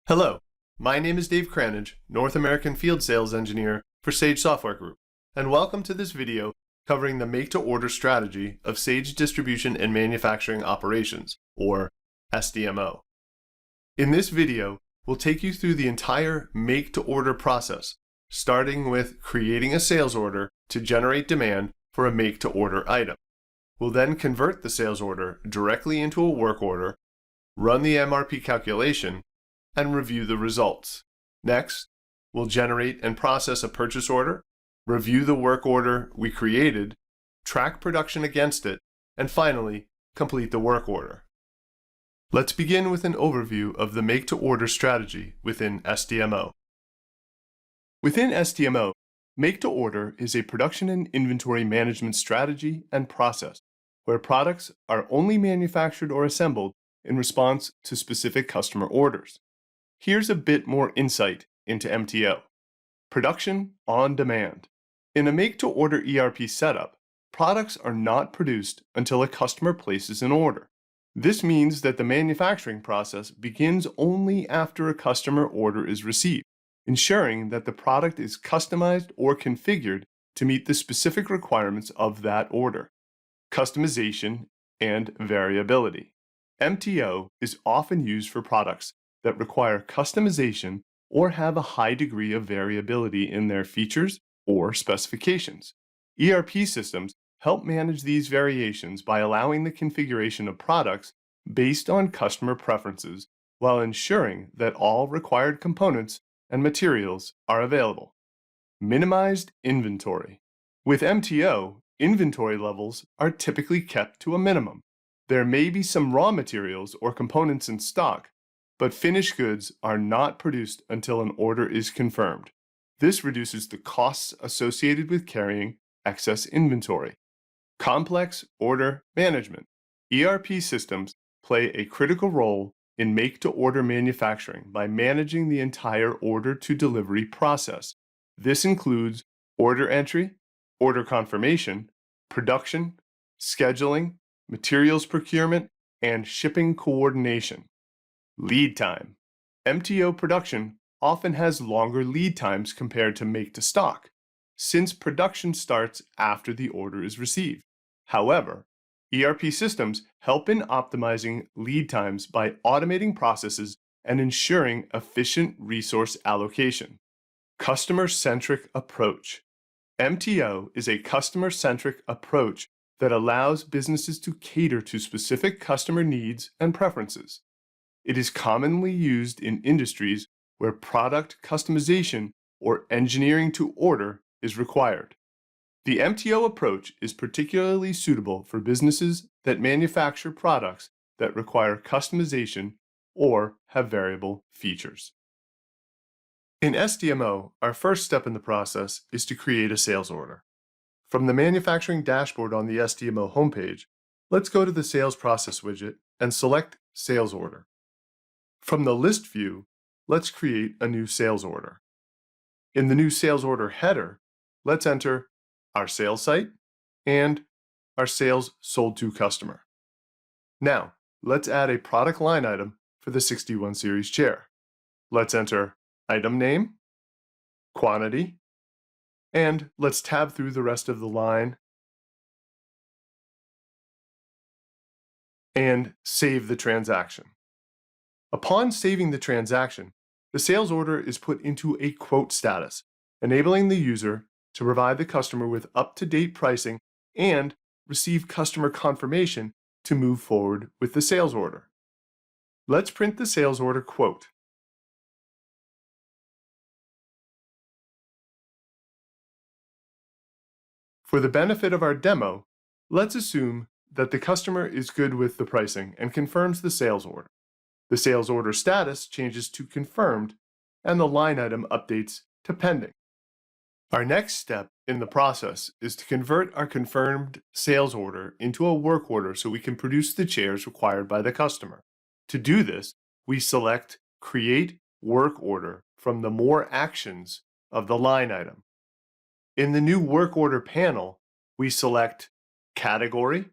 Hello, my name is Dave Cranage, North American Field Sales Engineer for Sage Software Group, and welcome to this video covering the make-to-order strategy of Sage Distribution and Manufacturing Operations, or SDMO. In this video, we'll take you through the entire make-to-order process, starting with creating a sales order to generate demand for a make-to-order item. We'll then convert the sales order directly into a work order, run the MRP calculation, and review the results. Next, we'll generate and process a purchase order, review the work order we created, track production against it, and finally, complete the work order. Let's begin with an overview of the make-to-order strategy within SDMO. Within SDMO, make-to-order is a production and inventory management strategy and process where products are only manufactured or assembled in response to specific customer orders. Here's a bit more insight into MTO. Production on demand. In a make-to-order ERP setup, products are not produced until a customer places an order. This means that the manufacturing process begins only after a customer order is received, ensuring that the product is customized or configured to meet the specific requirements of that order. Customization and variability. MTO is often used for products that require customization or have a high degree of variability in their features or specifications. ERP systems help manage these variations by allowing the configuration of products based on customer preferences while ensuring that all required components and materials are available. Minimized inventory. With MTO, inventory levels are typically kept to a minimum. There may be some raw materials or components in stock, but finished goods are not produced until an order is confirmed. This reduces the costs associated with carrying excess inventory. Complex order management. ERP systems play a critical role in make-to-order manufacturing by managing the entire order-to-delivery process. This includes order entry, order confirmation, production, scheduling, materials procurement, and shipping coordination. Lead time. MTO production often has longer lead times compared to make-to-stock, since production starts after the order is received. However, ERP systems help in optimizing lead times by automating processes and ensuring efficient resource allocation. Customer-centric approach. MTO is a customer-centric approach that allows businesses to cater to specific customer needs and preferences. It is commonly used in industries where product customization or engineering to order is required. The MTO approach is particularly suitable for businesses that manufacture products that require customization or have variable features. In SDMO, our first step in the process is to create a sales order. From the manufacturing dashboard on the SDMO homepage, let's go to the Sales Process widget and select Sales Order. From the list view, let's create a new sales order. In the new sales order header, let's enter our sales site and our sales sold to customer. Now, let's add a product line item for the 61 series chair. Let's enter item name, quantity, and let's tab through the rest of the line and save the transaction. Upon saving the transaction, the sales order is put into a quote status, enabling the user to provide the customer with up-to-date pricing and receive customer confirmation to move forward with the sales order. Let's print the sales order quote. For the benefit of our demo, let's assume that the customer is good with the pricing and confirms the sales order. The sales order status changes to confirmed, and the line item updates to pending. Our next step in the process is to convert our confirmed sales order into a work order so we can produce the chairs required by the customer. To do this, we select Create Work Order from the More actions of the line item. In the new Work Order panel, we select Category,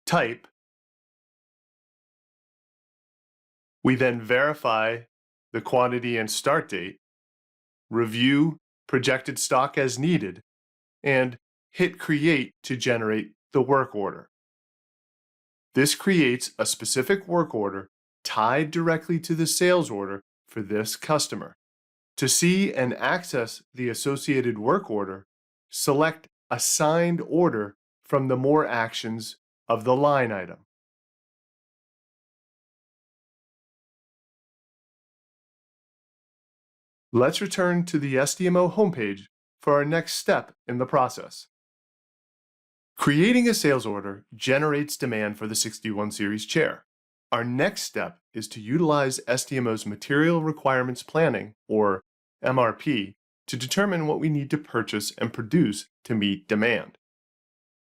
Type, We then verify the quantity and start date, review projected stock as needed, and hit Create to generate the work order. This creates a specific work order tied directly to the sales order for this customer. To see and access the associated work order, select Assigned Order from the More actions of the line item. Let's return to the SDMO homepage for our next step in the process. Creating a sales order generates demand for the 61 series chair. Our next step is to utilize SDMO's Material Requirements Planning, or MRP, to determine what we need to purchase and produce to meet demand.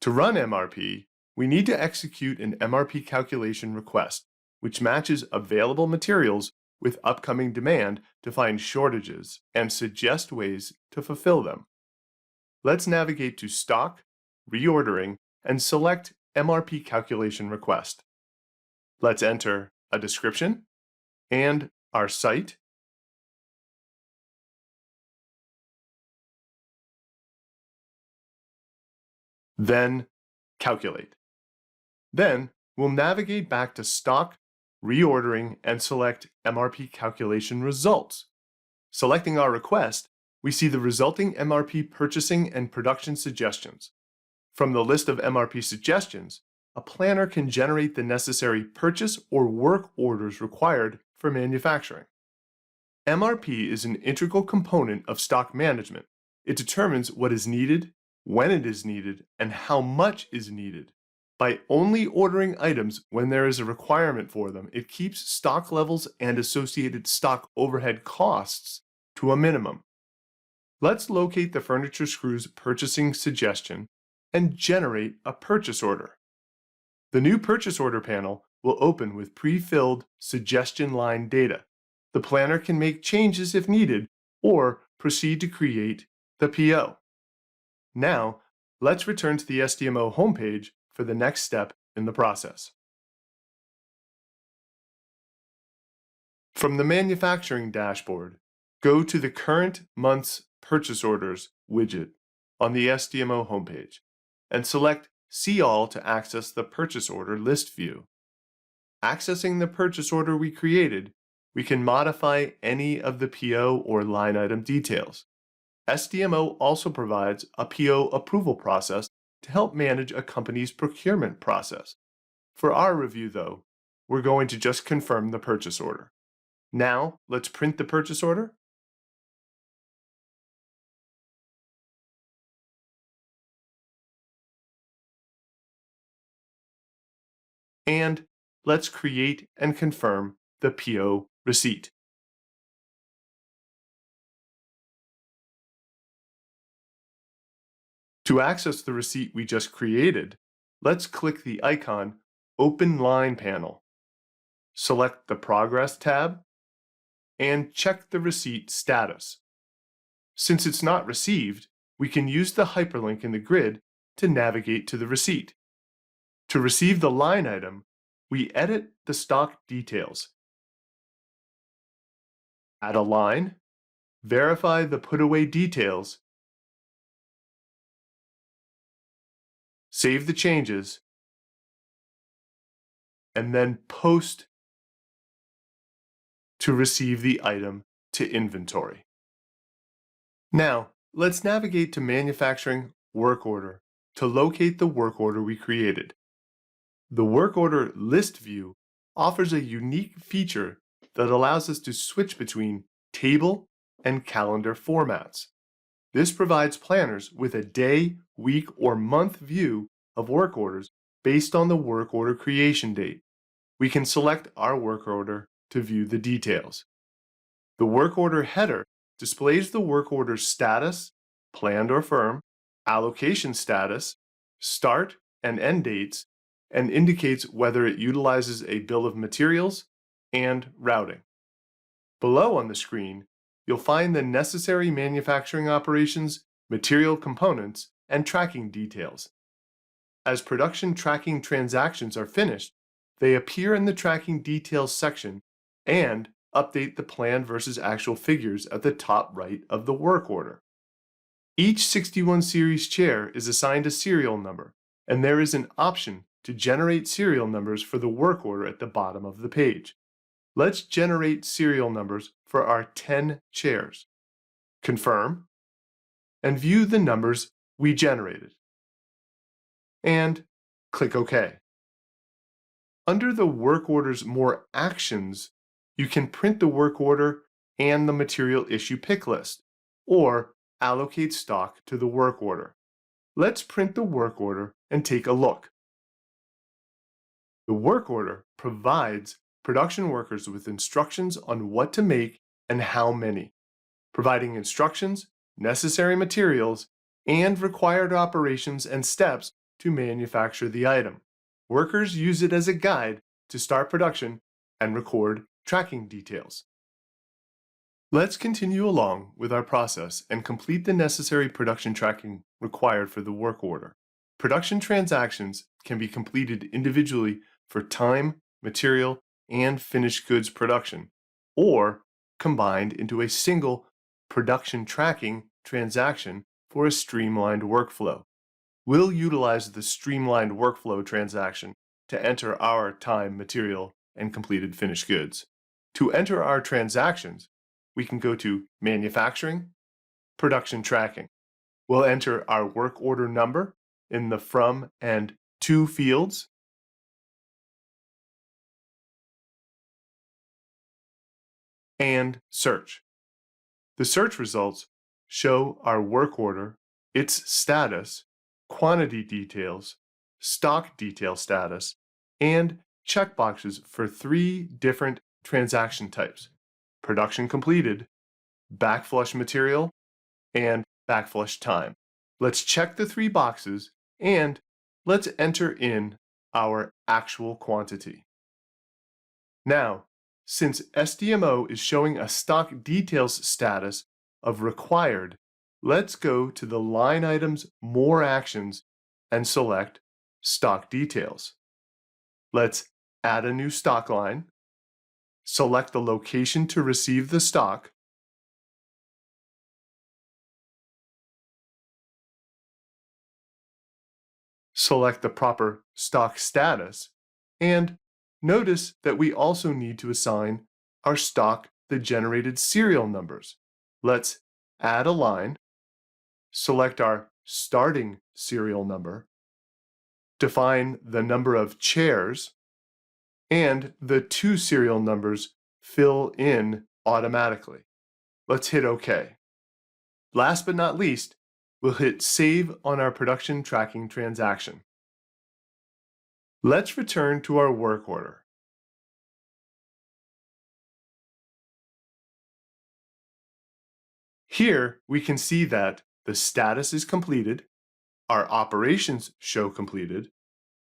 To run MRP, we need to execute an MRP calculation request, which matches available materials with upcoming demand to find shortages and suggest ways to fulfill them. Let's navigate to Stock, Reordering, and select MRP Calculation Request. Let's enter a description and our site, then Calculate. Then we'll navigate back to Stock, Reordering, and select MRP Calculation Results. Selecting our request, we see the resulting MRP purchasing and production suggestions. From the list of MRP suggestions, a planner can generate the necessary purchase or work orders required for manufacturing. MRP is an integral component of stock management. It determines what is needed, when it is needed, and how much is needed. By only ordering items when there is a requirement for them, it keeps stock levels and associated stock overhead costs to a minimum. Let's locate the furniture screws purchasing suggestion and generate a purchase order. The new purchase order panel will open with pre-filled suggestion line data. The planner can make changes if needed or proceed to create the PO. Now, let's return to the SDMO homepage for the next step in the process. From the manufacturing dashboard, go to the Current Month's Purchase Orders widget on the SDMO homepage and select See All to access the purchase order list view. Accessing the purchase order we created, we can modify any of the PO or line item details. SDMO also provides a PO approval process to help manage a company's procurement process. For our review, though, we're going to just confirm the purchase order. Now, let's print the purchase order. And let's create and confirm the PO receipt. To access the receipt we just created, let's click the icon Open Line panel. Select the Progress tab and check the receipt status. Since it's not received, we can use the hyperlink in the grid to navigate to the receipt. To receive the line item, we edit the stock details. Add a line, verify the put away details, save the changes, and then post to receive the item to inventory. Now, let's navigate to Manufacturing Work Order to locate the work order we created. The work order list view offers a unique feature that allows us to switch between table and calendar formats. This provides planners with a day, week, or month view of work orders based on the work order creation date. We can select our work order to view the details. The work order header displays the work order's status, planned or firm, allocation status, start and end dates, and indicates whether it utilizes a bill of materials and routing. Below on the screen, you'll find the necessary manufacturing operations, material components, and tracking details. As production tracking transactions are finished, they appear in the tracking details section and update the planned versus actual figures at the top right of the work order. Each 61 series chair is assigned a serial number, and there is an option to generate serial numbers for the work order at the bottom of the page. Let's generate serial numbers for our 10 chairs. Confirm, and view the numbers we generated. And click OK. Under the work order's More Actions, you can print the work order and the material issue pick list, or allocate stock to the work order. Let's print the work order and take a look. The work order provides production workers with instructions on what to make and how many, providing instructions, necessary materials, and required operations and steps to manufacture the item. Workers use it as a guide to start production and record tracking details. Let's continue along with our process and complete the necessary production tracking required for the work order. Production transactions can be completed individually for time, material, and finished goods production, or combined into a single production tracking transaction for a streamlined workflow. We'll utilize the streamlined workflow transaction to enter our time, material, and completed finished goods. To enter our transactions, we can go to Manufacturing, Production Tracking. We'll enter our work order number in the From and To fields. And search. The search results show our work order, its status, quantity details, stock detail status, and checkboxes for 3 different transaction types: production completed, backflush material, and backflush time. Let's check the 3 boxes and let's enter in our actual quantity. Now, since SDMO is showing a stock details status of required, let's go to the line item's More Actions and select Stock Details. Let's add a new stock line, select the location to receive the stock, select the proper stock status, and notice that we also need to assign our stock the generated serial numbers. Let's add a line, select our starting serial number, define the number of chairs, and the 2 serial numbers fill in automatically. Let's hit OK. Last but not least, we'll hit Save on our production tracking transaction. Let's return to our work order. Here we can see that the status is completed, our operations show completed,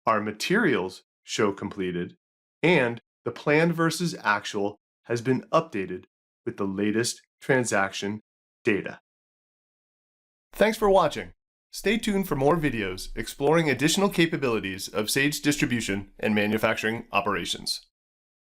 our materials show completed, and the planned versus actual has been updated with the latest transaction data. Thanks for watching. Stay tuned for more videos exploring additional capabilities of Sage distribution and manufacturing operations.